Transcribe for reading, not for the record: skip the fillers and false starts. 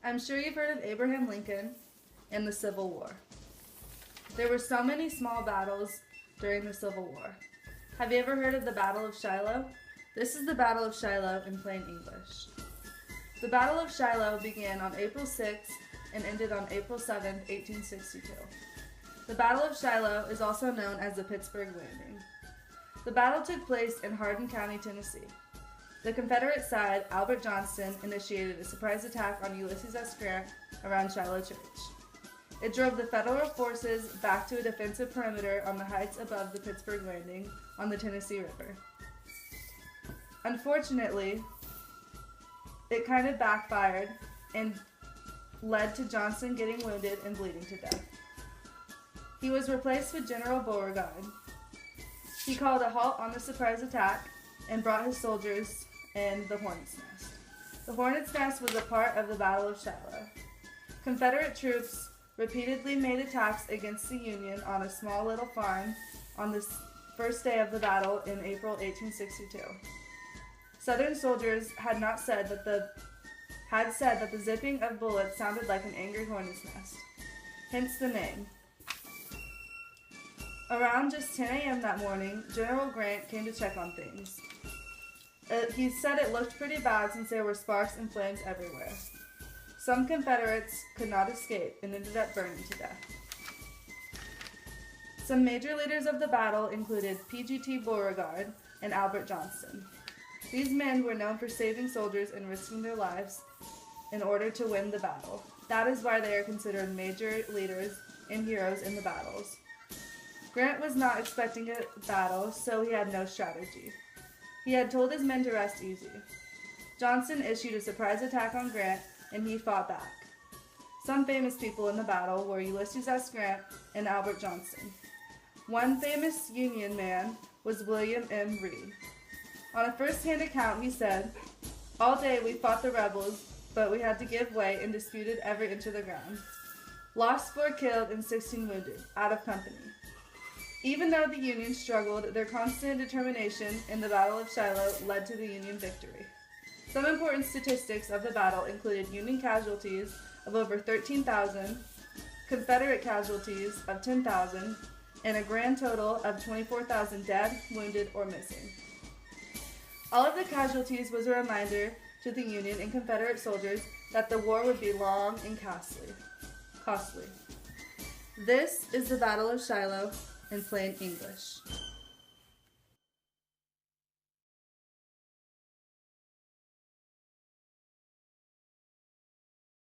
I'm sure you've heard of Abraham Lincoln and the Civil War. There were so many small battles during the Civil War. Have you ever heard of the Battle of Shiloh? This is the Battle of Shiloh in plain English. The Battle of Shiloh began on April 6 and ended on April 7, 1862. The Battle of Shiloh is also known as the Pittsburgh Landing. The battle took place in Hardin County, Tennessee. The Confederate side, Albert Johnston, initiated a surprise attack on Ulysses S. Grant around Shiloh Church. It drove the Federal forces back to a defensive perimeter on the heights above the Pittsburgh Landing on the Tennessee River. Unfortunately, it kind of backfired and led to Johnston getting wounded and bleeding to death. He was replaced with General Beauregard. He called a halt on the surprise attack and brought his soldiers in the Hornet's Nest. The Hornet's Nest was a part of the Battle of Shiloh. Confederate troops repeatedly made attacks against the Union on a small little farm on the first day of the battle in April 1862. Southern soldiers had said that the zipping of bullets sounded like an angry hornet's nest, hence the name. Around just 10 a.m. that morning, General Grant came to check on things. He said it looked pretty bad since there were sparks and flames everywhere. Some Confederates could not escape and ended up burning to death. Some major leaders of the battle included P.G.T. Beauregard and Albert Johnston. These men were known for saving soldiers and risking their lives in order to win the battle. That is why they are considered major leaders and heroes in the battles. Grant was not expecting a battle, so he had no strategy. He had told his men to rest easy. Johnston issued a surprise attack on Grant, and he fought back. Some famous people in the battle were Ulysses S. Grant and Albert Johnston. One famous Union man was William M. Reed. On a first-hand account, he said, "All day we fought the rebels, but we had to give way and disputed every inch of the ground. Lost 4 killed and 16 wounded, out of company." Even though the Union struggled, their constant determination in the Battle of Shiloh led to the Union victory. Some important statistics of the battle included Union casualties of over 13,000, Confederate casualties of 10,000, and a grand total of 24,000 dead, wounded, or missing. All of the casualties was a reminder to the Union and Confederate soldiers that the war would be long and costly. This is the Battle of Shiloh in plain English.